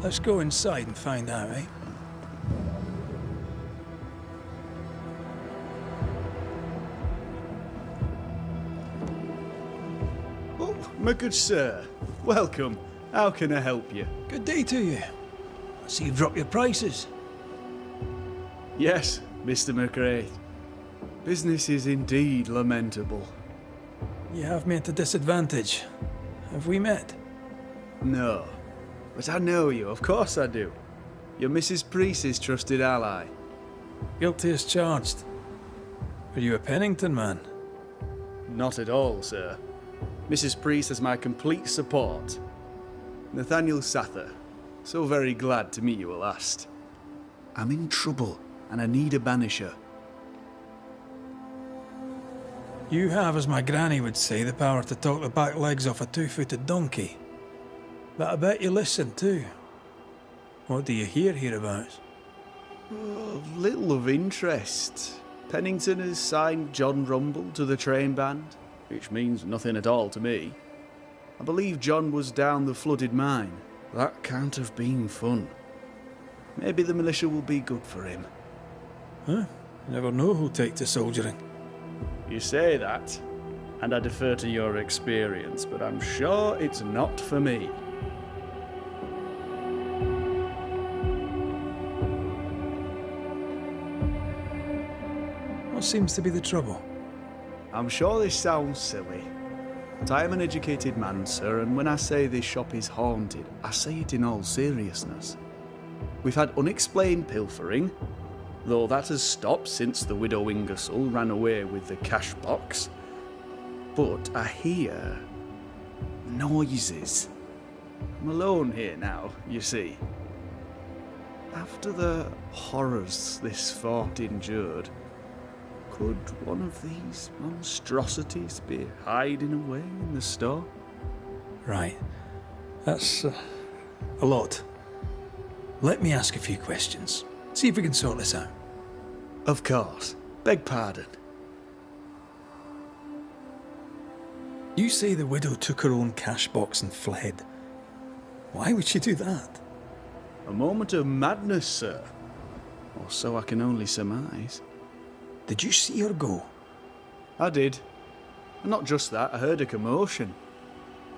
Let's go inside and find out, eh? Oh, my good sir. Welcome. How can I help you? Good day to you. I see you've dropped your prices. Yes, Mr. McRae. Business is indeed lamentable. You have me at a disadvantage. Have we met? No. But I know you, of course I do. You're Mrs. Priest's trusted ally. Guilty as charged. Are you a Pennington man? Not at all, sir. Mrs. Priest has my complete support. Nathaniel Sather. So very glad to meet you at last. I'm in trouble, and I need a banisher. You have, as my granny would say, the power to talk the back legs off a two-footed donkey. But I bet you listen too. What do you hear hereabouts? Oh, little of interest. Pennington has signed John Rumble to the train band, which means nothing at all to me. I believe John was down the flooded mine. That can't have been fun. Maybe the militia will be good for him. Huh? You never know who'll take to soldiering. You say that, and I defer to your experience, but I'm sure it's not for me. What seems to be the trouble? I'm sure this sounds silly, but I am an educated man, sir, and when I say this shop is haunted, I say it in all seriousness. We've had unexplained pilfering, though that has stopped since the widow Ingersoll ran away with the cash box. But I hear noises. I'm alone here now, you see. After the horrors this fort endured, could one of these monstrosities be hiding away in the store? Right. That's a lot. Let me ask a few questions. See if we can sort this out. Of course. Beg pardon. You say the widow took her own cash box and fled. Why would she do that? A moment of madness, sir. Or so I can only surmise. Did you see her go? I did. And not just that, I heard a commotion.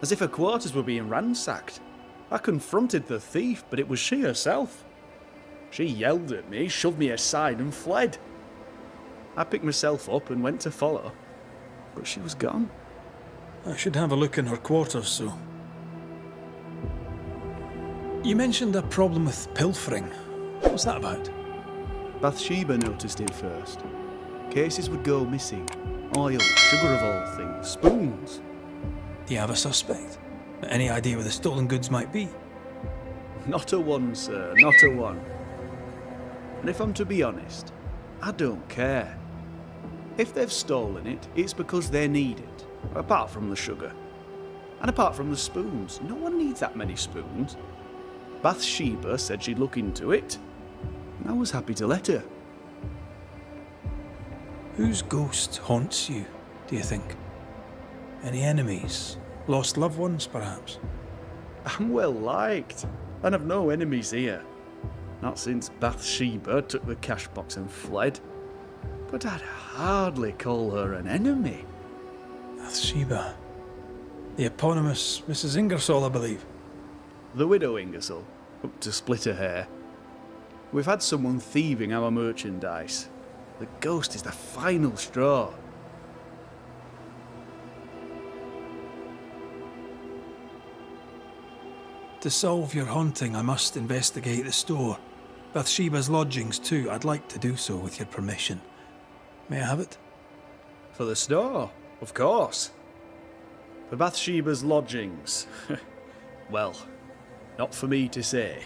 As if her quarters were being ransacked. I confronted the thief, but it was she herself. She yelled at me, shoved me aside and fled. I picked myself up and went to follow, but she was gone. I should have a look in her quarters, so. You mentioned a problem with pilfering. What's that about? Bathsheba noticed it first. Cases would go missing. Oil, sugar of all things, spoons. Do you have a suspect? Any idea where the stolen goods might be? Not a one, sir, not a one. And if I'm to be honest, I don't care. If they've stolen it, it's because they need it, apart from the sugar. And apart from the spoons, no one needs that many spoons. Bathsheba said she'd look into it, and I was happy to let her. Whose ghost haunts you, do you think? Any enemies? Lost loved ones, perhaps? I'm well liked, and I've no enemies here. Not since Bathsheba took the cash box and fled. But I'd hardly call her an enemy. Bathsheba. The eponymous Mrs. Ingersoll, I believe. The widow Ingersoll, up to split her hair. We've had someone thieving our merchandise. The ghost is the final straw. To solve your haunting, I must investigate the store. Bathsheba's lodgings too. I'd like to do so with your permission. May I have it? For the store, of course. For Bathsheba's lodgings. Well, not for me to say.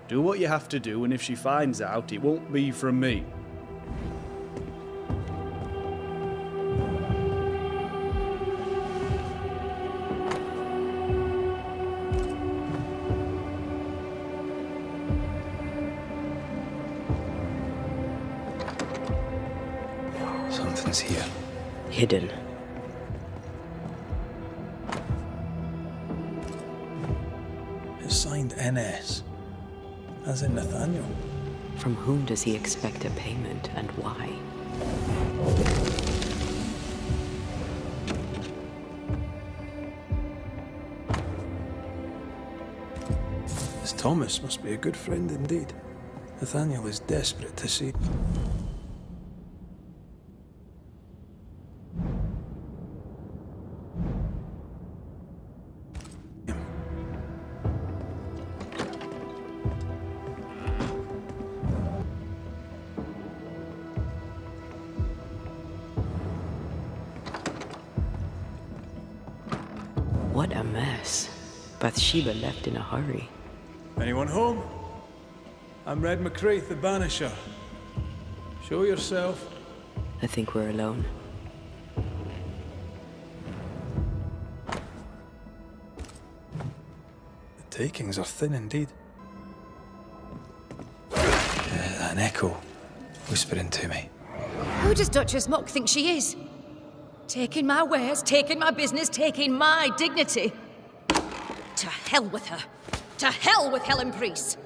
Do what you have to do, and if she finds out, it won't be from me. Something's here. Hidden. A sign signed NS, as in Nathaniel. From whom does he expect a payment and why? This Thomas must be a good friend indeed. Nathaniel is desperate to see. What a mess. Bathsheba left in a hurry. Anyone home? I'm Red McCreath, the Banisher. Show yourself. I think we're alone. The takings are thin indeed. An echo whispering to me. Who does Duchess Muck think she is? Taking my wares, taking my business, taking my dignity. To hell with her. To hell with Helen Priest.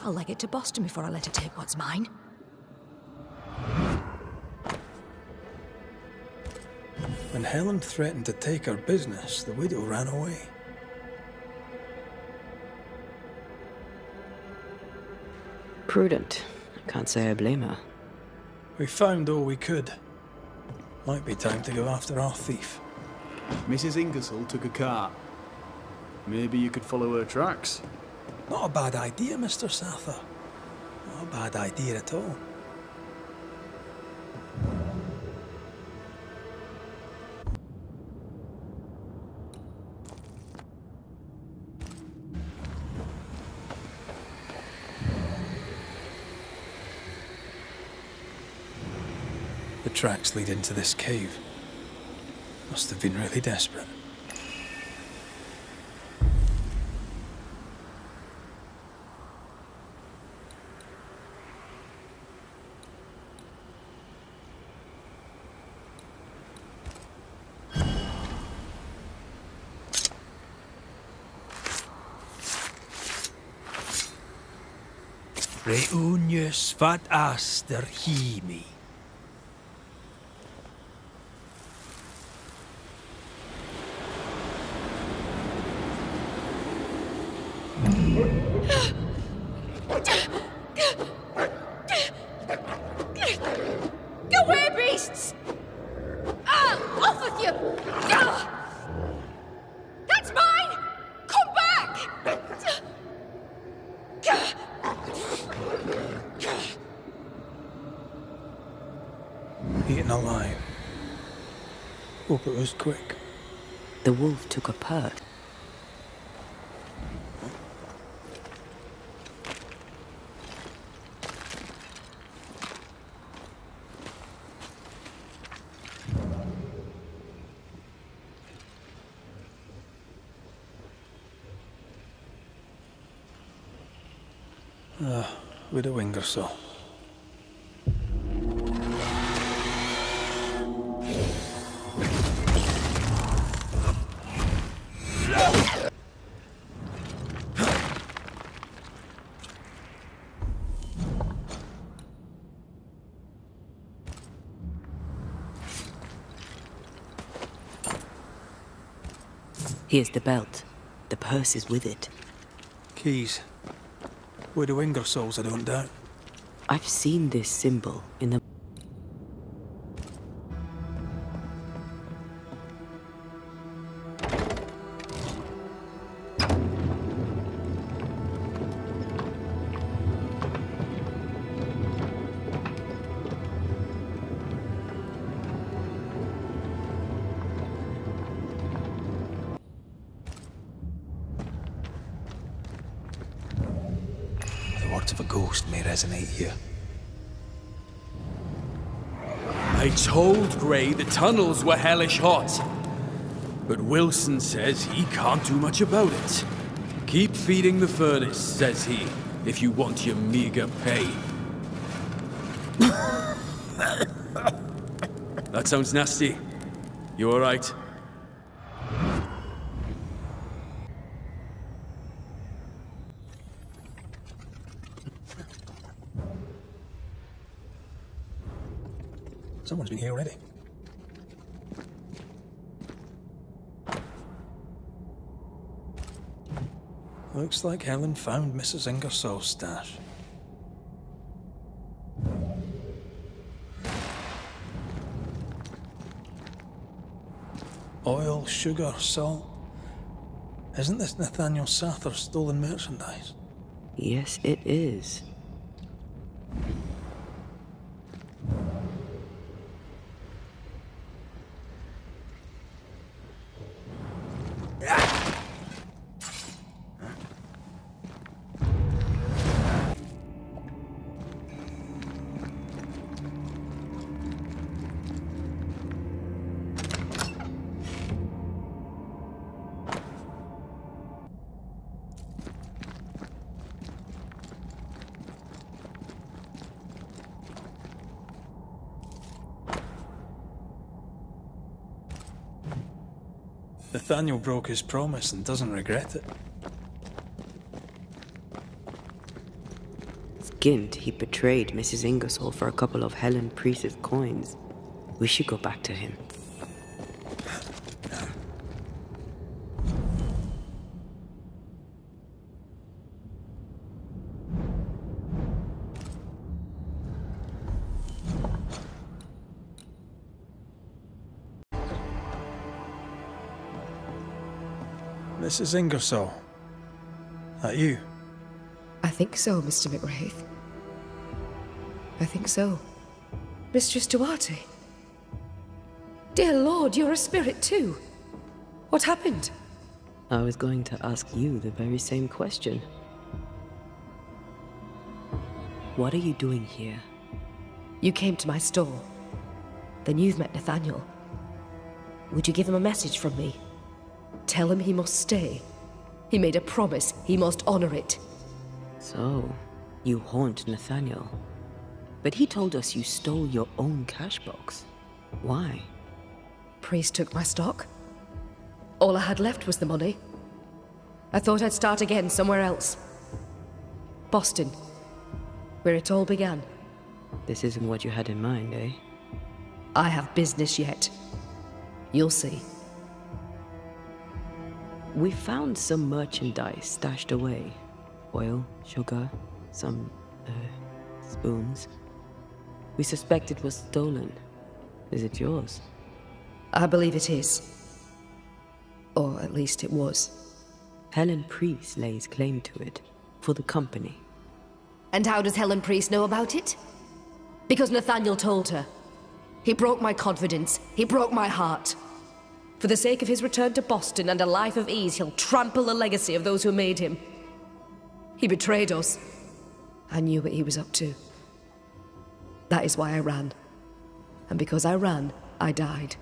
I'll leg it to Boston before I let her take what's mine. When Helen threatened to take her business, the widow ran away. Prudent. I can't say I blame her. We found all we could. Might be time to go after our thief. Mrs. Ingersoll took a cart. Maybe you could follow her tracks. Not a bad idea, Mr. Sather. Not a bad idea at all. The tracks lead into this cave. Must have been really desperate. Reunius vat aster himi. Go away, beasts! Off with you! That's mine! Come back! Eaten alive. Hope it was quick. The wolf took a perch. Widow Ingersoll. Here's the belt. The purse is with it. Keys. Widow Ingersoll's, I don't doubt. I've seen this symbol in the... Of a ghost may resonate here. I told Gray the tunnels were hellish hot. But Wilson says he can't do much about it. Keep feeding the furnace, says he, if you want your meager pay. That sounds nasty. You alright? Someone's been here already. Looks like Helen found Mrs. Ingersoll's stash. Oil, sugar, salt. Isn't this Nathaniel Sather's stolen merchandise? Yes, it is. Nathaniel broke his promise and doesn't regret it. Skint, he betrayed Mrs. Ingersoll for a couple of Helen Priest's coins. We should go back to him. Mrs. Ingersoll. That you? I think so, Mr. McWraith. I think so. Mistress Duarte. Dear Lord, you're a spirit too. What happened? I was going to ask you the very same question. What are you doing here? You came to my store. Then you've met Nathaniel. Would you give him a message from me? Tell him he must stay. He made a promise. He must honor it. So, you haunt Nathaniel. But he told us you stole your own cash box. Why? Priest took my stock. All I had left was the money. I thought I'd start again somewhere else. Boston, where it all began. This isn't what you had in mind, eh? I have business yet. You'll see. We found some merchandise stashed away. Oil, sugar, some, spoons. We suspect it was stolen. Is it yours? I believe it is. Or at least it was. Helen Priest lays claim to it, for the company. And how does Helen Priest know about it? Because Nathaniel told her. He broke my confidence. He broke my heart. For the sake of his return to Boston and a life of ease, he'll trample the legacy of those who made him. He betrayed us. I knew what he was up to. That is why I ran. And because I ran, I died.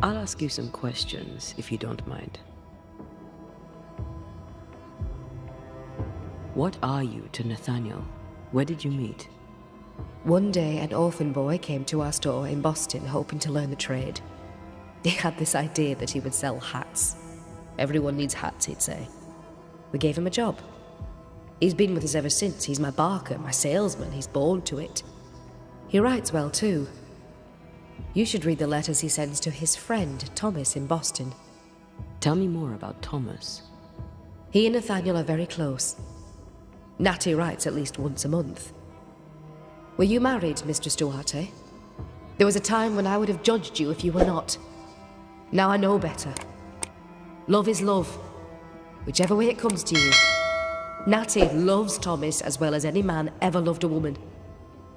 I'll ask you some questions, if you don't mind. What are you to Nathaniel? Where did you meet? One day, an orphan boy came to our store in Boston hoping to learn the trade. He had this idea that he would sell hats. Everyone needs hats, he'd say. We gave him a job. He's been with us ever since. He's my barker, my salesman. He's born to it. He writes well, too. You should read the letters he sends to his friend, Thomas, in Boston. Tell me more about Thomas. He and Nathaniel are very close. Natty writes at least once a month. Were you married, Mistress Duarte? There was a time when I would have judged you if you were not. Now I know better. Love is love, whichever way it comes to you. Natty loves Thomas as well as any man ever loved a woman.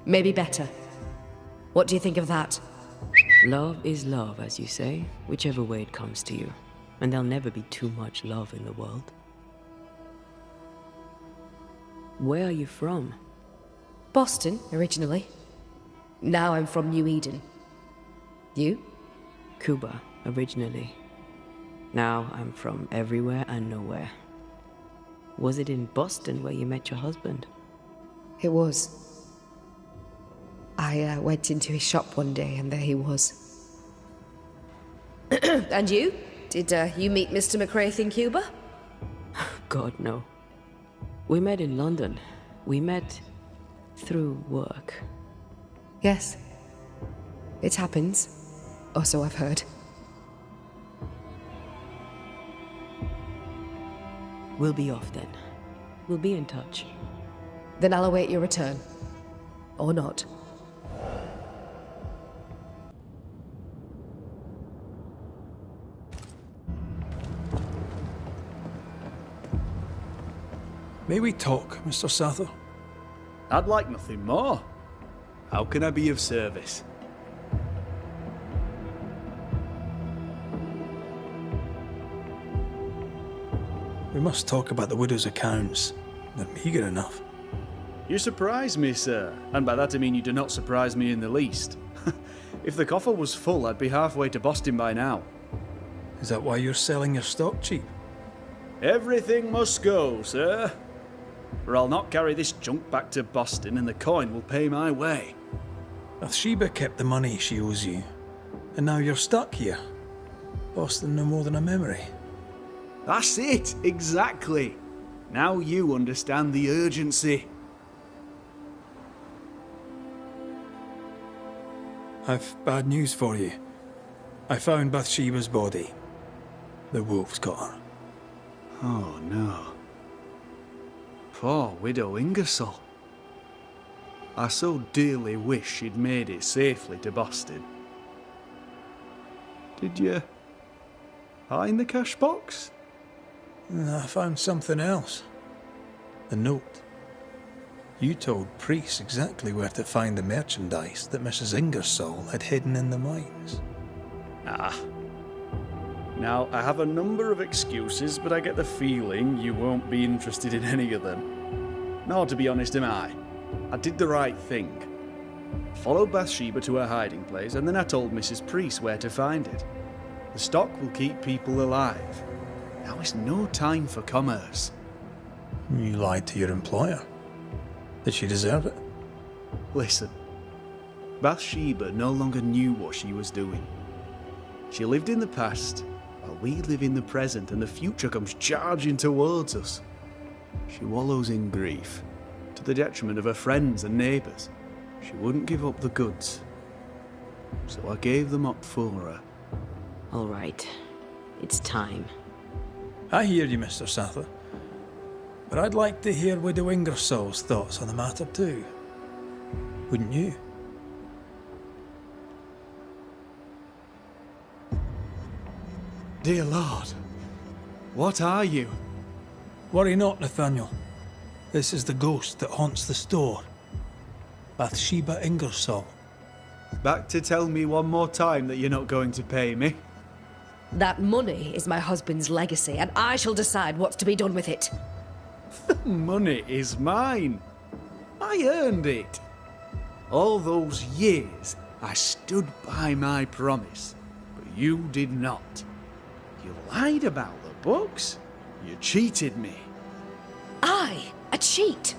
Maybe better. What do you think of that? Love is love, as you say, whichever way it comes to you. And there'll never be too much love in the world. Where are you from? Boston, originally. Now I'm from New Eden. You? Cuba, originally. Now I'm from everywhere and nowhere. Was it in Boston where you met your husband? It was. I went into his shop one day and there he was. And you? Did you meet Mr. McWraith in Cuba? God, no. We met in London. We met through work. Yes. It happens. Or so I've heard. We'll be off then. We'll be in touch. Then I'll await your return. Or not. May we talk, Mr. Sather? I'd like nothing more. How can I be of service? We must talk about the widow's accounts. They're meagre enough. You surprise me, sir, and by that I mean you do not surprise me in the least. If the coffer was full, I'd be halfway to Boston by now. Is that why you're selling your stock cheap? Everything must go, sir. Or I'll not carry this junk back to Boston and the coin will pay my way. Bathsheba kept the money she owes you, and now you're stuck here. Boston no more than a memory. That's it, exactly. Now you understand the urgency. I've bad news for you. I found Bathsheba's body. The wolves got her. Oh no. Poor widow Ingersoll. I so dearly wish she'd made it safely to Boston. Did you find the cash box? I found something else. The note. You told Priest exactly where to find the merchandise that Mrs. Ingersoll had hidden in the mines. Ah. Now, I have a number of excuses, but I get the feeling you won't be interested in any of them. Nor, to be honest, am I. I did the right thing. Followed Bathsheba to her hiding place, and then I told Mrs. Priest where to find it. The stock will keep people alive. Now is no time for commerce. You lied to your employer. Did she deserve it? Listen, Bathsheba no longer knew what she was doing. She lived in the past, while we live in the present, and the future comes charging towards us. She wallows in grief, to the detriment of her friends and neighbours. She wouldn't give up the goods, so I gave them up for her. All right. It's time. I hear you, Mr. Sather. But I'd like to hear Widow Ingersoll's thoughts on the matter too. Wouldn't you? Dear Lord, what are you? Worry not, Nathaniel. This is the ghost that haunts the store. Bathsheba Ingersoll. Back to tell me one more time that you're not going to pay me? That money is my husband's legacy, and I shall decide what's to be done with it. The money is mine. I earned it. All those years, I stood by my promise, but you did not. You lied about the books. You cheated me. I, a cheat?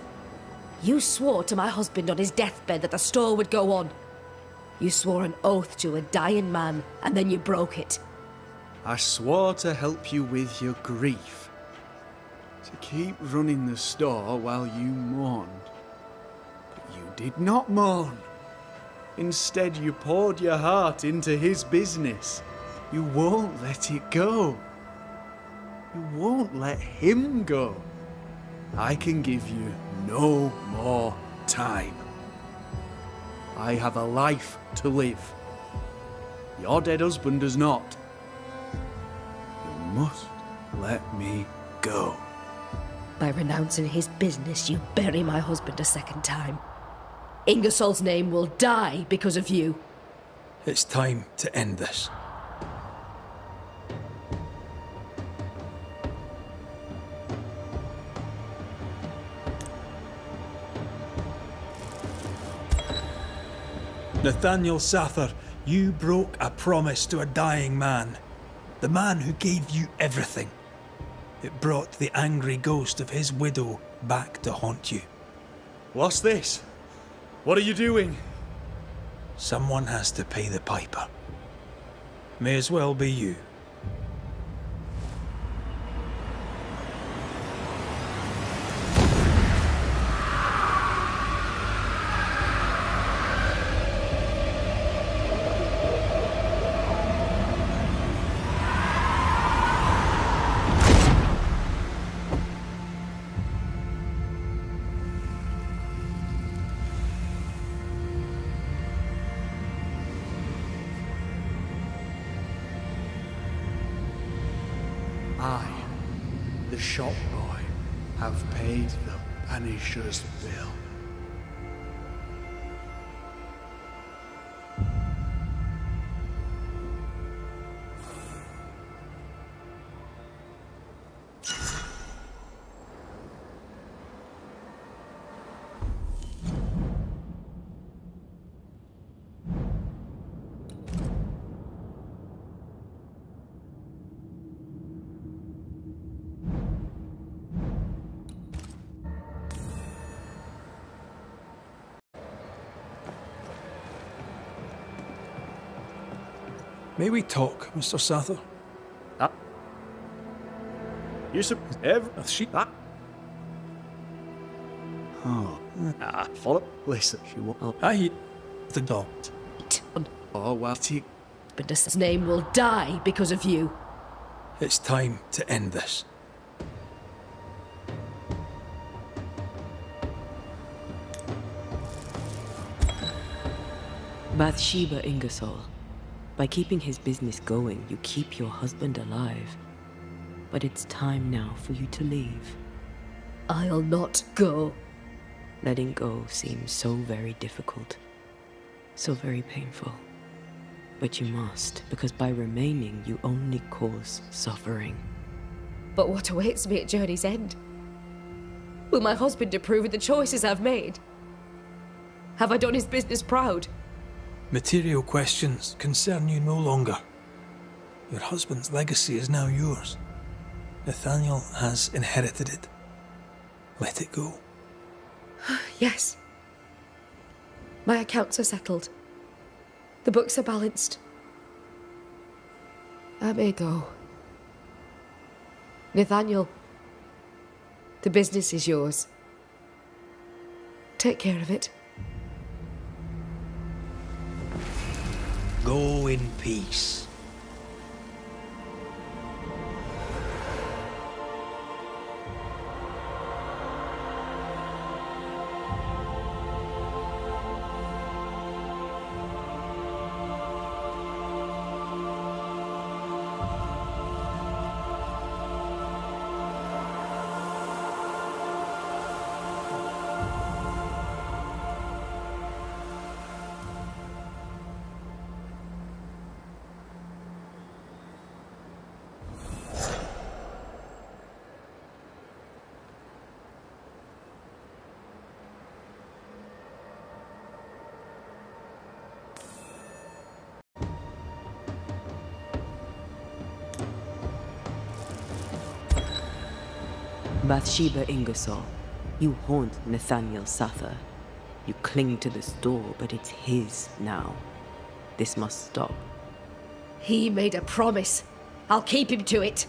You swore to my husband on his deathbed that the store would go on. You swore an oath to a dying man, and then you broke it. I swore to help you with your grief. To keep running the store while you mourned. But you did not mourn. Instead, you poured your heart into his business. You won't let it go. You won't let him go. I can give you no more time. I have a life to live. Your dead husband does not. You must let me go. By renouncing his business, you bury my husband a second time. Ingersoll's name will die because of you. It's time to end this. Nathaniel Sather, you broke a promise to a dying man. The man who gave you everything. It brought the angry ghost of his widow back to haunt you. What's this? What are you doing? Someone has to pay the piper. May as well be you. I, the shop boy, have paid the Banishers' bill. May we talk, Mr. Sather? You follow. Listen, she won't. I hear the dog. Oh, well, But this name will die because of you. It's time to end this. Bathsheba Ingersoll. By keeping his business going, you keep your husband alive. But it's time now for you to leave. I'll not go. Letting go seems so very difficult. So very painful. But you must, because by remaining, you only cause suffering. But what awaits me at journey's end? Will my husband approve of the choices I've made? Have I done his business proud? Material questions concern you no longer. Your husband's legacy is now yours. Nathaniel has inherited it. Let it go. Yes. My accounts are settled. The books are balanced. I may go. Nathaniel, the business is yours. Take care of it. Go in peace. Bathsheba Ingersoll, you haunt Nathaniel Sather. You cling to this door, but it's his now. This must stop. He made a promise. I'll keep him to it.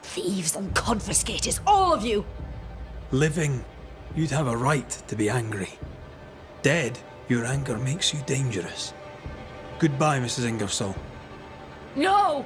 Thieves and confiscators, all of you! Living, you'd have a right to be angry. Dead, your anger makes you dangerous. Goodbye, Mrs. Ingersoll. No!